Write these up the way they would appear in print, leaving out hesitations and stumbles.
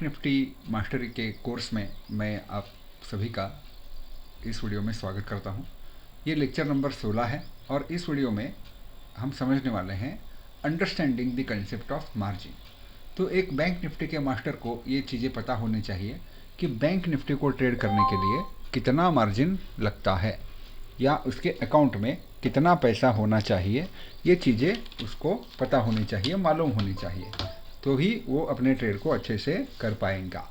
Nifty mastery के course में मैं आप सभी का इस वीडियो में स्वागत करता हूं। ये लेक्चर नंबर 16 है और इस वीडियो में हम समझने वाले हैं understanding the concept of margin. तो एक बैंक निफ्टी के मास्टर को ये चीज़ें पता होनी चाहिए कि बैंक निफ्टी को ट्रेड करने के लिए कितना मार्जिन लगता है या उसके अकाउंट में कितना पैसा होना चाहिए। ये चीज़ें उसको पता होनी चाहिए, मालूम होनी चाहिए, तो ही वो अपने ट्रेड को अच्छे से कर पाएगा।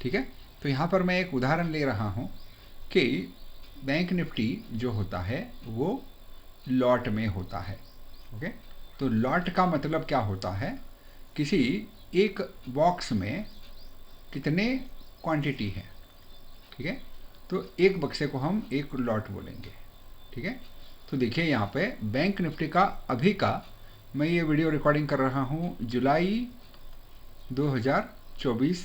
ठीक है, तो यहाँ पर मैं एक उदाहरण ले रहा हूँ कि बैंक निफ्टी जो होता है वो लॉट में होता है। ओके, तो लॉट का मतलब क्या होता है? किसी एक बॉक्स में कितने क्वांटिटी है। ठीक है, तो एक बक्से को हम एक लॉट बोलेंगे। ठीक है, तो देखिए यहाँ पे बैंक निफ्टी का अभी का मैं ये वीडियो रिकॉर्डिंग कर रहा हूँ जुलाई 2024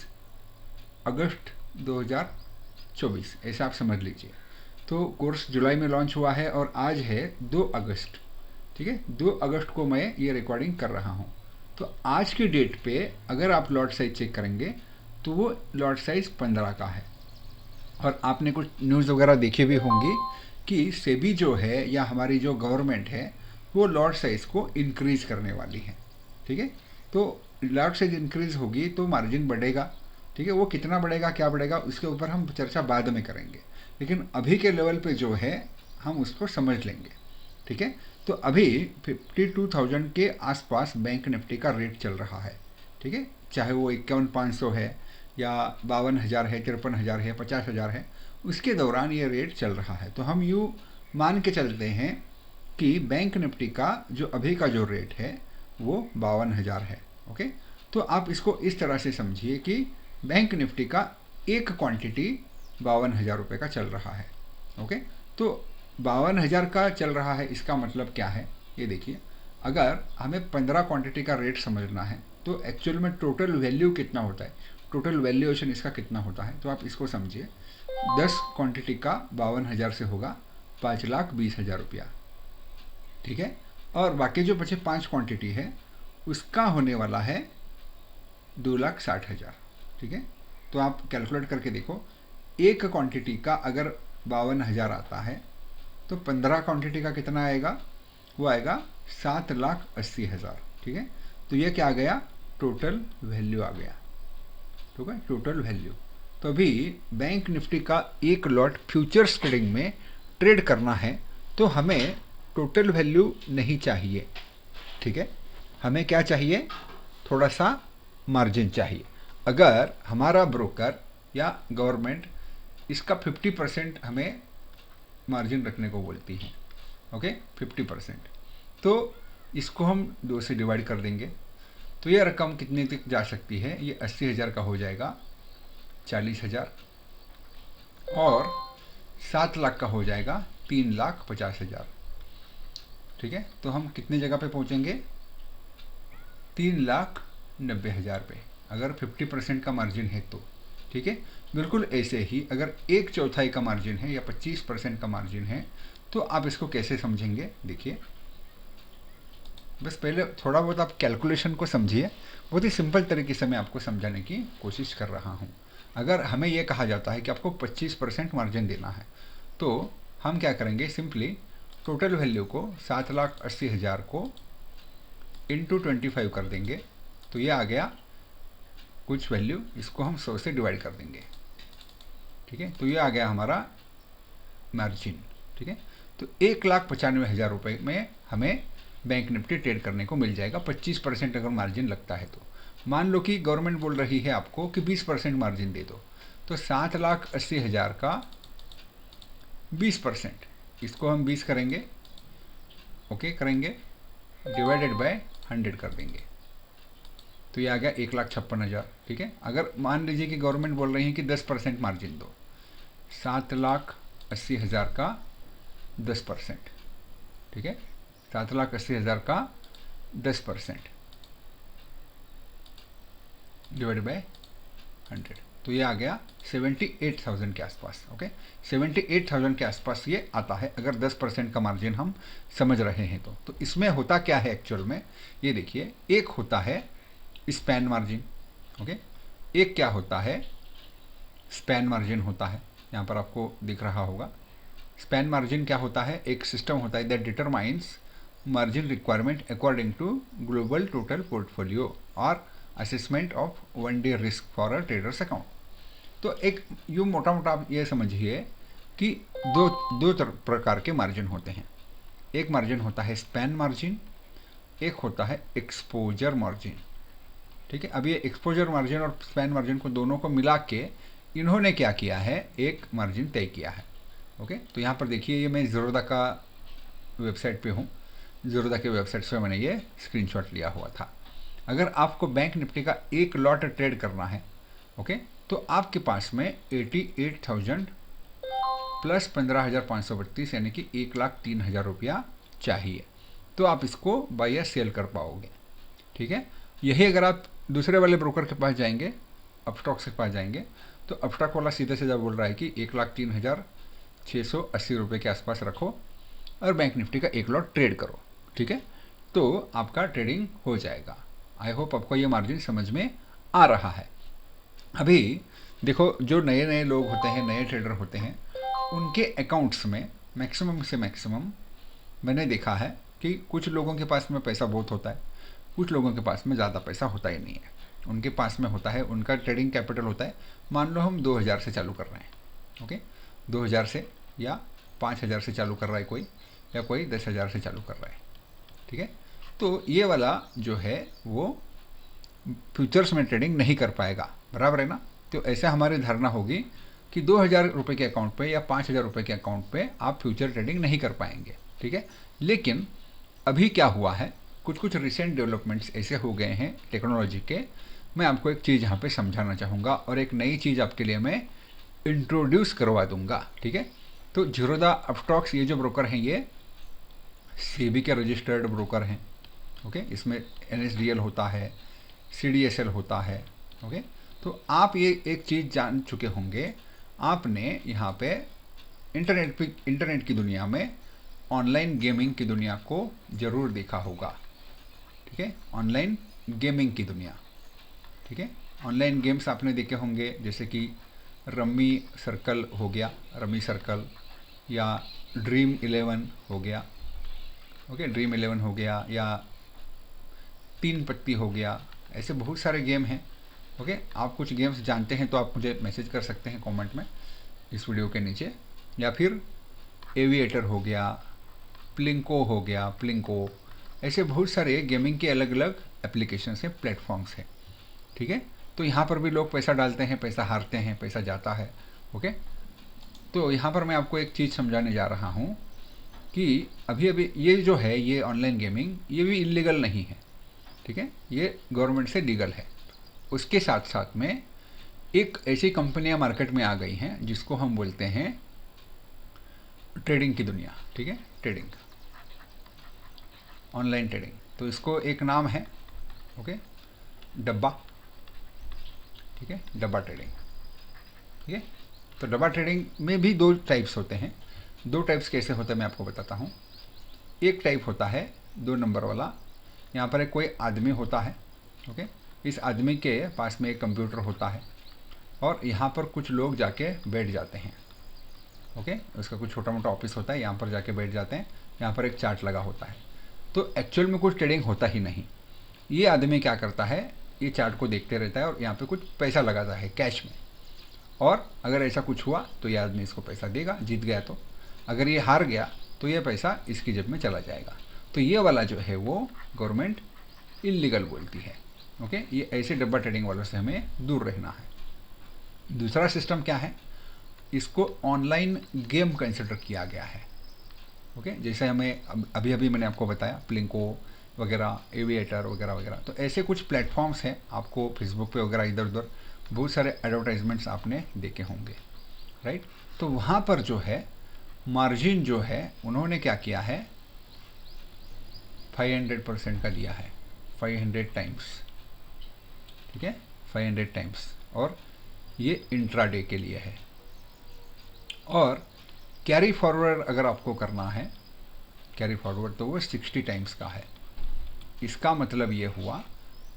अगस्त 2024 ऐसा आप समझ लीजिए। तो कोर्स जुलाई में लॉन्च हुआ है और आज है 2 अगस्त। ठीक है, 2 अगस्त को मैं ये रिकॉर्डिंग कर रहा हूँ। तो आज की डेट पे अगर आप लॉट साइज चेक करेंगे तो वो लॉट साइज 15 का है। और आपने कुछ न्यूज़ वगैरह देखी भी होंगी कि सेबी जो है या हमारी जो गवर्नमेंट है वो लॉट साइज को इंक्रीज करने वाली है। ठीक है, तो लॉट साइज इंक्रीज होगी तो मार्जिन बढ़ेगा। ठीक है, वो कितना बढ़ेगा, क्या बढ़ेगा, उसके ऊपर हम चर्चा बाद में करेंगे, लेकिन अभी के लेवल पे जो है हम उसको समझ लेंगे। ठीक है, तो अभी 52,000 के आसपास बैंक निफ्टी का रेट चल रहा है। ठीक है, चाहे वो 51,500 है या 52,000 है, 53,000 है, 50,000 है, उसके दौरान ये रेट चल रहा है। तो हम यूँ मान के चलते हैं कि बैंक निफ्टी का जो अभी का जो रेट है वो 52,000 है। ओके, तो आप इसको इस तरह से समझिए कि बैंक निफ्टी का एक क्वांटिटी 52,000 रुपये का चल रहा है। ओके, तो 52,000 का चल रहा है, इसका मतलब क्या है ये देखिए। अगर हमें 15 क्वांटिटी का रेट समझना है तो एक्चुअल में टोटल वैल्यू कितना होता है, टोटल वैल्यूएशन इसका कितना होता है, तो आप इसको समझिए। 10 क्वांटिटी का 52,000 से होगा 5,20,000 रुपया। ठीक है, और बाकी जो बचे 5 क्वांटिटी है उसका होने वाला है 2,60,000। ठीक है, तो आप कैलकुलेट करके देखो, एक क्वांटिटी का अगर 52,000 आता है तो 15 क्वांटिटी का कितना आएगा, वो आएगा 7,80,000। ठीक है, तो ये क्या आ गया, टोटल वैल्यू आ गया। ठीक है, टोटल वैल्यू। तो अभी बैंक निफ्टी का एक लॉट फ्यूचर्स ट्रेडिंग में ट्रेड करना है तो हमें टोटल वैल्यू नहीं चाहिए। ठीक है, हमें क्या चाहिए, थोड़ा सा मार्जिन चाहिए। अगर हमारा ब्रोकर या गवर्नमेंट इसका 50% हमें मार्जिन रखने को बोलती है, ओके 50%, तो इसको हम 2 से डिवाइड कर देंगे तो यह रकम कितने तक जा सकती है, ये 80,000 का हो जाएगा 40,000 और 7 लाख का हो जाएगा 3,50,000। ठीक है, तो हम कितने जगह पे पहुंचेंगे, 3,90,000 पे अगर 50% का मार्जिन है तो। ठीक है, बिल्कुल ऐसे ही अगर 1/4 का मार्जिन है या 25% का मार्जिन है तो आप इसको कैसे समझेंगे, देखिए। बस पहले थोड़ा बहुत आप कैलकुलेशन को समझिए, बहुत ही सिंपल तरीके से मैं आपको समझाने की कोशिश कर रहा हूँ। अगर हमें यह कहा जाता है कि आपको 25% मार्जिन देना है तो हम क्या करेंगे, सिंपली टोटल वैल्यू को 7,80,000 को इंटू 25 कर देंगे तो ये आ गया कुछ वैल्यू, इसको हम 100 से डिवाइड कर देंगे। ठीक है, तो ये आ गया हमारा मार्जिन। ठीक है, तो 1,95,000 रुपये में हमें बैंक निफ्टी ट्रेड करने को मिल जाएगा, 25% अगर मार्जिन लगता है तो। मान लो कि गवर्नमेंट बोल रही है आपको कि 20% मार्जिन दे दो, तो 7,80,000 का 20%, इसको हम 20 करेंगे, ओके करेंगे, डिवाइडेड बाय 100 कर देंगे तो ये आ गया 1,56,000। ठीक है, अगर मान लीजिए कि गवर्नमेंट बोल रही है कि 10% मार्जिन दो, 7,80,000 का 10%। ठीक है, 7,80,000 का 10% डिवाइड बाय 100, तो ये आ गया 78,000 के आसपास। ओके, 78,000 के आसपास ये आता है अगर 10% का मार्जिन हम समझ रहे हैं तो इसमें होता क्या है एक्चुअल में, ये देखिए। एक होता है स्पैन मार्जिन, ओके, एक क्या होता है, स्पैन मार्जिन होता है, यहाँ पर आपको दिख रहा होगा। स्पैन मार्जिन क्या होता है, एक सिस्टम होता है that determines margin requirement according to global total portfolio और assessment of one day risk for a traders account. तो एक यूँ मोटा मोटा आप ये समझिए कि दो दो प्रकार के मार्जिन होते हैं। एक मार्जिन होता है स्पैन मार्जिन, एक होता है एक्सपोजर मार्जिन। ठीक है, अब ये एक्सपोजर मार्जिन और स्पैन मार्जिन को दोनों को मिला के इन्होंने क्या किया है, एक मार्जिन तय किया है। ओके, तो यहाँ पर देखिए, ये मैं ज़ीरोधा का वेबसाइट पे हूँ। ज़ीरोधा के वेबसाइट से मैंने ये स्क्रीनशॉट लिया हुआ था। अगर आपको बैंक निफ्टी का एक लॉट ट्रेड करना है, ओके, तो आपके पास में 88,000 प्लस 15,532 यानी कि 1,03,000 रुपया चाहिए, तो आप इसको बाय या सेल कर पाओगे। ठीक है, यही अगर आप दूसरे वाले ब्रोकर के पास जाएंगे, अपस्टॉक के पास जाएंगे, तो अपस्टॉक वाला सीधे सीधा बोल रहा है कि 1,03,680 रुपये के आसपास रखो और बैंक निफ्टी का एक लॉट ट्रेड करो। ठीक है, तो आपका ट्रेडिंग हो जाएगा। आई होप आपको ये मार्जिन समझ में आ रहा है। अभी देखो, जो नए नए लोग होते हैं, नए ट्रेडर होते हैं, उनके अकाउंट्स में मैक्सिमम से मैक्सिमम मैंने देखा है कि कुछ लोगों के पास में पैसा बहुत होता है, कुछ लोगों के पास में ज़्यादा पैसा होता ही नहीं है। उनके पास में होता है, उनका ट्रेडिंग कैपिटल होता है, मान लो हम 2,000 से चालू कर रहे हैं। ओके, 2,000 से या 5,000 से चालू कर रहा है कोई, या कोई 10,000 से चालू कर रहा है। ठीक है, तो ये वाला जो है वो फ्यूचर्स में ट्रेडिंग नहीं कर पाएगा, बराबर है ना। तो ऐसा हमारी धारणा होगी कि 2,000 रुपये के अकाउंट पे या 5,000 रुपये के अकाउंट पे आप फ्यूचर ट्रेडिंग नहीं कर पाएंगे। ठीक है, लेकिन अभी क्या हुआ है, कुछ कुछ रिसेंट डेवलपमेंट्स ऐसे हो गए हैं टेक्नोलॉजी के। मैं आपको एक चीज़ यहाँ पे समझाना चाहूँगा और एक नई चीज़ आपके लिए मैं इंट्रोड्यूस करवा दूंगा। ठीक है, तो ज़ीरोधा अपस्टॉक्स ये जो ब्रोकर हैं, ये सेबी के रजिस्टर्ड ब्रोकर हैं। ओके, इसमें NSDL होता है, CDSL होता है। ओके, तो आप ये एक चीज़ जान चुके होंगे, आपने यहाँ पे इंटरनेट की दुनिया में ऑनलाइन गेमिंग की दुनिया को ज़रूर देखा होगा। ठीक है, ऑनलाइन गेमिंग की दुनिया। ठीक है, ऑनलाइन गेम्स आपने देखे होंगे, जैसे कि रम्मी सर्कल हो गया, रम्मी सर्कल, या ड्रीम 11 हो गया। ओके, ड्रीम 11 हो गया, या 3 पत्ती हो गया। ऐसे बहुत सारे गेम हैं। ओके, आप कुछ गेम्स जानते हैं तो आप मुझे मैसेज कर सकते हैं कमेंट में इस वीडियो के नीचे। या फिर एविएटर हो गया, प्लिंको हो गया, प्लिंको, ऐसे बहुत सारे गेमिंग के अलग अलग एप्लीकेशन हैं, प्लेटफॉर्म्स हैं। ठीक है, तो यहाँ पर भी लोग पैसा डालते हैं, पैसा हारते हैं, पैसा जाता है। ओके, तो यहाँ पर मैं आपको एक चीज़ समझाने जा रहा हूँ कि अभी अभी ये जो है, ये ऑनलाइन गेमिंग, ये भी इलीगल नहीं है। ठीक है, ये गवर्नमेंट से लीगल है। उसके साथ साथ में एक ऐसी कंपनियां मार्केट में आ गई हैं जिसको हम बोलते हैं ट्रेडिंग की दुनिया। ठीक है, ट्रेडिंग, ऑनलाइन ट्रेडिंग, तो इसको एक नाम है, ओके, डब्बा। ठीक है, डब्बा ट्रेडिंग। ठीक है, तो डब्बा ट्रेडिंग में भी दो टाइप्स होते हैं। दो टाइप्स कैसे होते हैं मैं आपको बताता हूँ। एक टाइप होता है 2 नंबर वाला, यहाँ पर एक कोई आदमी होता है। ओके, इस आदमी के पास में एक कंप्यूटर होता है और यहाँ पर कुछ लोग जाके बैठ जाते हैं। ओके, उसका कुछ छोटा मोटा ऑफिस होता है, यहाँ पर जाके बैठ जाते हैं, यहाँ पर एक चार्ट लगा होता है। तो एक्चुअल में कुछ ट्रेडिंग होता ही नहीं। ये आदमी क्या करता है, ये चार्ट को देखते रहता है और यहाँ पे कुछ पैसा लगाता है कैश में, और अगर ऐसा कुछ हुआ तो ये आदमी इसको पैसा देगा, जीत गया तो। अगर ये हार गया तो ये पैसा इसकी जेब में चला जाएगा। तो ये वाला जो है वो गवर्नमेंट इलीगल बोलती है। ओके, ये ऐसे डब्बा ट्रेडिंग वालों से हमें दूर रहना है। दूसरा सिस्टम क्या है, इसको ऑनलाइन गेम कंसिडर किया गया है। ओके, जैसे हमें अभी अभी मैंने आपको बताया प्लिंको वगैरह, एविएटर वगैरह वगैरह, तो ऐसे कुछ प्लेटफॉर्म्स हैं, आपको फेसबुक पे वगैरह इधर उधर बहुत सारे एडवर्टाइजमेंट्स आपने देखे होंगे, राइट। तो वहाँ पर जो है मार्जिन जो है उन्होंने क्या किया है, 500% का दिया है, 500 टाइम्स। ठीक है, 500 टाइम्स, और ये इंट्राडे के लिए है। और कैरी फॉरवर्ड अगर आपको करना है, कैरी फॉरवर्ड, तो वो 60 टाइम्स का है। इसका मतलब ये हुआ,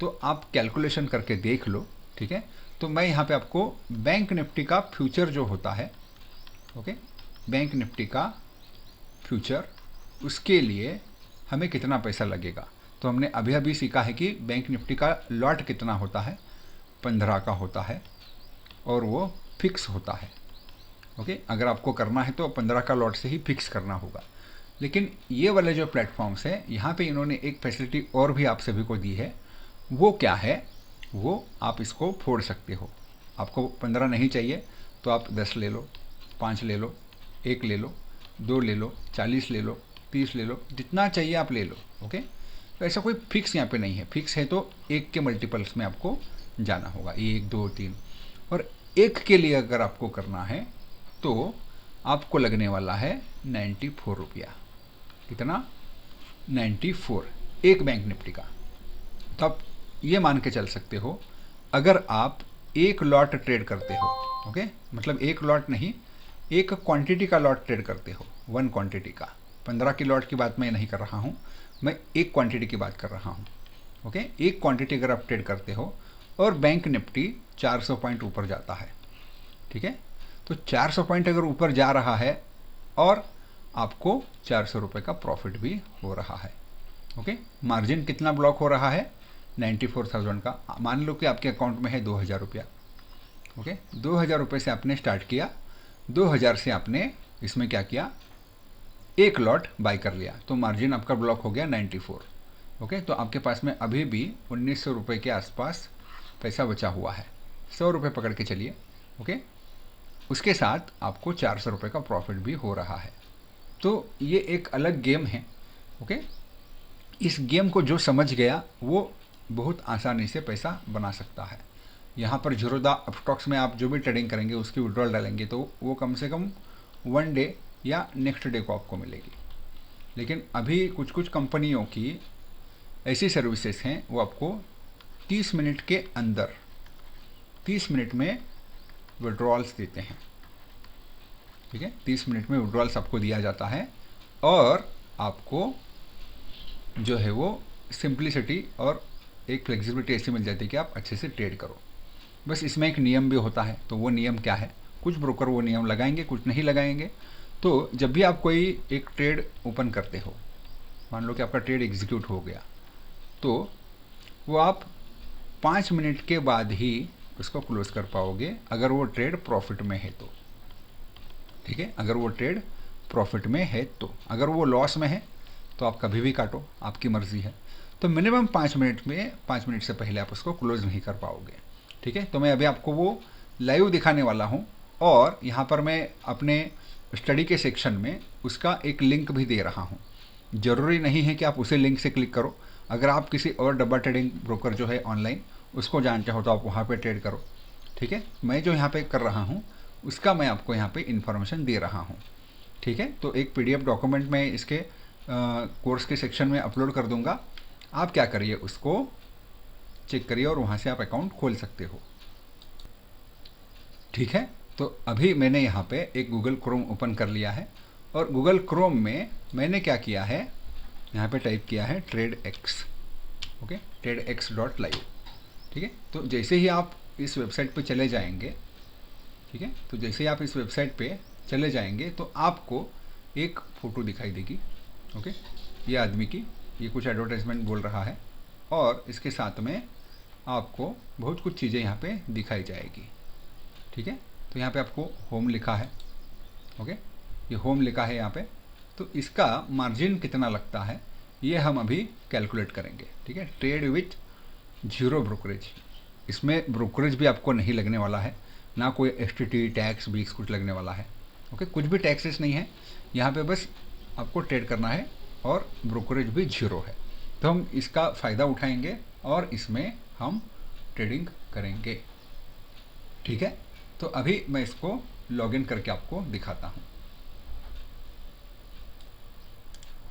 तो आप कैलकुलेशन करके देख लो। ठीक है, तो मैं यहाँ पे आपको बैंक निफ्टी का फ्यूचर जो होता है, ओके, बैंक निफ्टी का फ्यूचर, उसके लिए हमें कितना पैसा लगेगा। तो हमने अभी अभी सीखा है कि बैंक निफ्टी का लॉट कितना होता है, 15 का होता है और वो फिक्स होता है। ओके, अगर आपको करना है तो 15 का लॉट से ही फिक्स करना होगा। लेकिन ये वाले जो प्लेटफॉर्म्स हैं, यहाँ पे इन्होंने एक फैसिलिटी और भी आप सभी को दी है। वो क्या है, वो आप इसको फोड़ सकते हो। आपको 15 नहीं चाहिए तो आप 10 ले लो, 5 ले लो, 1 ले लो, 2 ले लो, 40 ले लो, 30 ले लो, जितना चाहिए आप ले लो। ओके, तो ऐसा कोई फिक्स यहाँ पे नहीं है। फिक्स है तो 1 के मल्टीपल्स में आपको जाना होगा, 1 2 3। और 1 के लिए अगर आपको करना है तो आपको लगने वाला है 94 रुपया। कितना? 94, एक बैंक निफ्टी का। तो आप ये मान के चल सकते हो, अगर आप एक लॉट ट्रेड करते हो, ओके, मतलब एक लॉट नहीं, एक क्वांटिटी का लॉट ट्रेड करते हो, 1 क्वांटिटी का। 15 की लॉट की बात मैं नहीं कर रहा हूँ, मैं एक क्वांटिटी की बात कर रहा हूँ। ओके, एक क्वांटिटी अगर आप ट्रेड करते हो और बैंक निफ्टी 400 पॉइंट ऊपर जाता है, ठीक है, तो 400 पॉइंट अगर ऊपर जा रहा है और आपको 400 रुपये का प्रॉफिट भी हो रहा है। ओके, मार्जिन कितना ब्लॉक हो रहा है? 94,000 का। मान लो कि आपके अकाउंट में है 2,000 रुपया। ओके, 2,000 रुपये से आपने स्टार्ट किया, 2,000 से आपने इसमें क्या किया, एक लॉट बाई कर लिया, तो मार्जिन आपका ब्लॉक हो गया 94। ओके, तो आपके पास में अभी भी 1,900 रुपये के आसपास पैसा बचा हुआ है। 100 रुपये पकड़ के चलिए। ओके, उसके साथ आपको 400 रुपये का प्रॉफिट भी हो रहा है। तो ये एक अलग गेम है। ओके, इस गेम को जो समझ गया वो बहुत आसानी से पैसा बना सकता है। यहाँ पर जीरोधा अपस्टॉक्स में आप जो भी ट्रेडिंग करेंगे उसकी विड्रॉल डालेंगे तो वो कम से कम 1 डे या नेक्स्ट डे को आपको मिलेगी। लेकिन अभी कुछ कुछ कंपनियों की ऐसी सर्विसेज हैं, वो आपको 30 मिनट के अंदर, 30 मिनट में विड्रॉल्स देते हैं। ठीक है, 30 मिनट में विड्रॉल्स आपको दिया जाता है और आपको जो है वो सिंप्लिसिटी और एक फ्लेक्सिबिलिटी ऐसी मिल जाती है कि आप अच्छे से ट्रेड करो। बस इसमें एक नियम भी होता है। तो वो नियम क्या है? कुछ ब्रोकर वो नियम लगाएंगे, कुछ नहीं लगाएंगे। तो जब भी आप कोई एक ट्रेड ओपन करते हो, मान लो कि आपका ट्रेड एग्जीक्यूट हो गया, तो वो आप 5 मिनट के बाद ही उसको क्लोज कर पाओगे अगर वो ट्रेड प्रॉफिट में है तो। ठीक है, अगर वो ट्रेड प्रॉफिट में है तो। अगर वो लॉस में है तो आप कभी भी काटो, आपकी मर्जी है। तो मिनिमम 5 मिनट में, 5 मिनट से पहले आप उसको क्लोज नहीं कर पाओगे। ठीक है, तो मैं अभी आपको वो लाइव दिखाने वाला हूँ और यहाँ पर मैं अपने स्टडी के सेक्शन में उसका एक लिंक भी दे रहा हूँ। ज़रूरी नहीं है कि आप उसे लिंक से क्लिक करो। अगर आप किसी और डब्बा ट्रेडिंग ब्रोकर जो है ऑनलाइन उसको जानते हो तो आप वहाँ पे ट्रेड करो। ठीक है, मैं जो यहाँ पे कर रहा हूँ उसका मैं आपको यहाँ पे इन्फॉर्मेशन दे रहा हूँ। ठीक है, तो एक PDF डॉक्यूमेंट मैं इसके कोर्स के सेक्शन में अपलोड कर दूंगा। आप क्या करिए, उसको चेक करिए और वहाँ से आप अकाउंट खोल सकते हो। ठीक है, तो अभी मैंने यहाँ पे एक गूगल क्रोम ओपन कर लिया है और गूगल क्रोम में मैंने क्या किया है, यहाँ पे टाइप किया है TradeX। Okay, TradeX.live। ठीक है, तो जैसे ही आप इस वेबसाइट पे चले जाएंगे, ठीक है, तो जैसे ही आप इस वेबसाइट पे चले जाएंगे तो आपको एक फ़ोटो दिखाई देगी। ओके, ये आदमी की, ये कुछ एडवर्टाइजमेंट बोल रहा है और इसके साथ में आपको बहुत कुछ चीज़ें यहाँ पे दिखाई जाएगी। ठीक है, तो यहाँ पे आपको होम लिखा है। ओके, ये होम लिखा है यहाँ पे। तो इसका मार्जिन कितना लगता है ये हम अभी कैलकुलेट करेंगे। ठीक है, ट्रेड विथ जीरो ब्रोकरेज। इसमें ब्रोकरेज भी आपको नहीं लगने वाला है, ना कोई STT टैक्स बीक्स कुछ लगने वाला है। ओके, कुछ भी टैक्सेस नहीं है यहाँ पे, बस आपको ट्रेड करना है और ब्रोकरेज भी जीरो है। तो हम इसका फ़ायदा उठाएंगे और इसमें हम ट्रेडिंग करेंगे। ठीक है, तो अभी मैं इसको लॉगिन करके आपको दिखाता हूँ।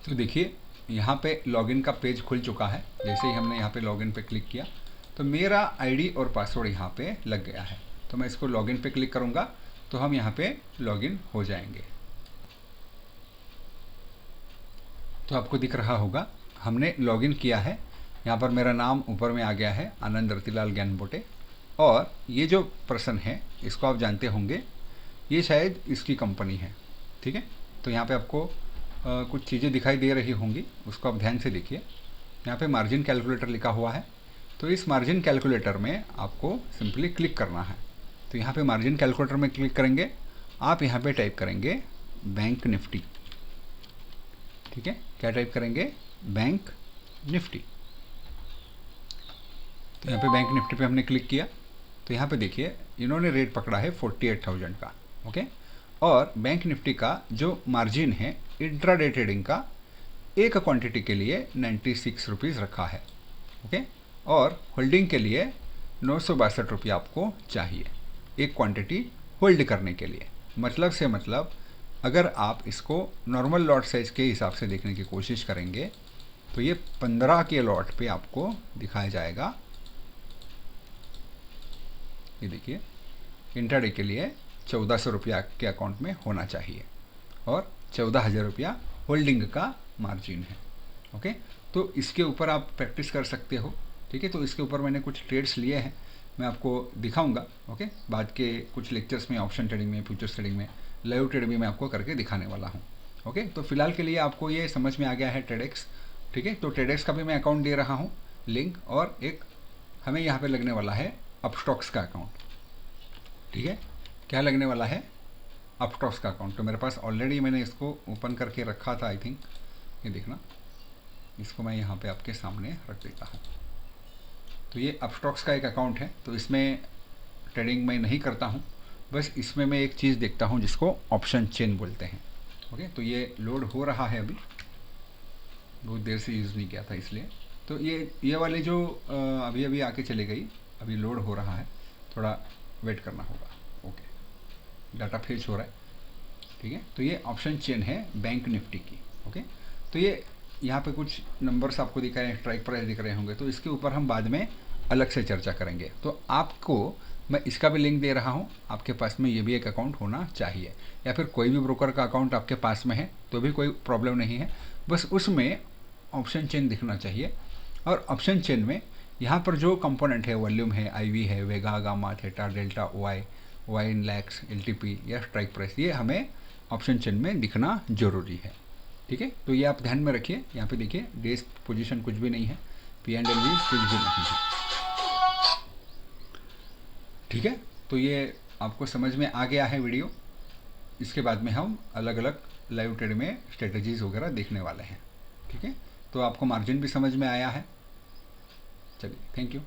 तो देखिए यहाँ पे लॉगिन का पेज खुल चुका है। जैसे ही हमने यहाँ पे लॉगिन पे क्लिक किया तो मेरा ID और पासवर्ड यहाँ पे लग गया है। तो मैं इसको लॉगिन पे क्लिक करूँगा तो हम यहाँ पे लॉगिन हो जाएंगे। तो आपको दिख रहा होगा हमने लॉगिन किया है। यहाँ पर मेरा नाम ऊपर में आ गया है, आनंद रतिलाल ज्ञानबोटे। और ये जो पर्सन है इसको आप जानते होंगे, ये शायद इसकी कंपनी है, ठीक है। तो यहाँ पे आपको कुछ चीज़ें दिखाई दे रही होंगी, उसको आप ध्यान से देखिए। यहाँ पे मार्जिन कैलकुलेटर लिखा हुआ है, तो इस मार्जिन कैलकुलेटर में आपको सिंपली क्लिक करना है। तो यहाँ पे मार्जिन कैलकुलेटर में क्लिक करेंगे, आप यहाँ पे टाइप करेंगे बैंक निफ्टी, ठीक है। क्या टाइप करेंगे? Bank Nifty. तो यहाँ पे बैंक निफ्टी पे हमने क्लिक किया, तो यहाँ पे देखिए इन्होंने रेट पकड़ा है 48,000 का, ओके। और बैंक निफ्टी का जो मार्जिन है इंट्राडे ट्रेडिंग का, एक क्वांटिटी के लिए 96 रुपीज़ रखा है, ओके। और होल्डिंग के लिए 962 रुपये आपको चाहिए एक क्वांटिटी होल्ड करने के लिए। मतलब से मतलब अगर आप इसको नॉर्मल लॉट साइज के हिसाब से देखने की कोशिश करेंगे तो ये 15 के लॉट पे आपको दिखाया जाएगा। ये देखिए इंट्राडे के लिए 1400 रुपया के अकाउंट में होना चाहिए और 14,000 रुपया होल्डिंग का मार्जिन है, ओके। तो इसके ऊपर आप प्रैक्टिस कर सकते हो, ठीक है। तो इसके ऊपर मैंने कुछ ट्रेड्स लिए हैं, मैं आपको दिखाऊंगा, ओके। बाद के कुछ लेक्चर्स में ऑप्शन ट्रेडिंग में, फ्यूचर्स ट्रेडिंग में, लाइव ट्रेड में मैं आपको करके दिखाने वाला हूँ, ओके। तो फिलहाल के लिए आपको ये समझ में आ गया है ट्रेडेक्स, ठीक है। तो ट्रेडेक्स का भी मैं अकाउंट दे रहा हूँ लिंक, और एक हमें यहाँ पे लगने वाला है अपस्टॉक्स का अकाउंट, ठीक है। क्या लगने वाला है? अपस्टॉक्स का अकाउंट। तो मेरे पास ऑलरेडी मैंने इसको ओपन करके रखा था, आई थिंक। ये देखना, इसको मैं यहाँ पे आपके सामने रख देता हूँ। तो ये अपस्टॉक्स का एक अकाउंट है, तो इसमें ट्रेडिंग मैं नहीं करता हूँ, बस इसमें मैं एक चीज़ देखता हूँ जिसको ऑप्शन चेन बोलते हैं, ओके। तो ये लोड हो रहा है, अभी बहुत देर से यूज़ नहीं किया था इसलिए। तो ये वाले जो अभी अभी आके चले गई, अभी लोड हो रहा है, थोड़ा वेट करना होगा, ओके। डाटा फेच हो रहा है, ठीक है। तो ये ऑप्शन चेन है बैंक निफ्टी की, ओके। तो ये यहाँ पे कुछ नंबर्स आपको दिख रहे हैं, स्ट्राइक प्राइस दिख रहे होंगे, तो इसके ऊपर हम बाद में अलग से चर्चा करेंगे। तो आपको मैं इसका भी लिंक दे रहा हूँ, आपके पास में ये भी एक अकाउंट होना चाहिए, या फिर कोई भी ब्रोकर का अकाउंट आपके पास में है तो भी कोई प्रॉब्लम नहीं है, बस उसमें ऑप्शन चेन दिखना चाहिए। और ऑप्शन चेन में यहाँ पर जो कंपोनेंट है, वॉल्यूम है, आईवी है, वेगा, गामा, थीटा, डेल्टा, वाई इन लैक्स, एलटीपी या स्ट्राइक प्राइस, ये हमें ऑप्शन चेन में दिखना जरूरी है, ठीक है। तो ये आप ध्यान में रखिए। यहाँ पे देखिए डेज पोजीशन कुछ भी नहीं है, P&L भी कुछ भी नहीं है, ठीक है। तो ये आपको समझ में आ गया है वीडियो। इसके बाद में हम अलग अलग लाइव ट्रेड में स्ट्रेटजीज वगैरह देखने वाले हैं, ठीक है। तो आपको मार्जिन भी समझ में आया है। चलिए, थैंक यू।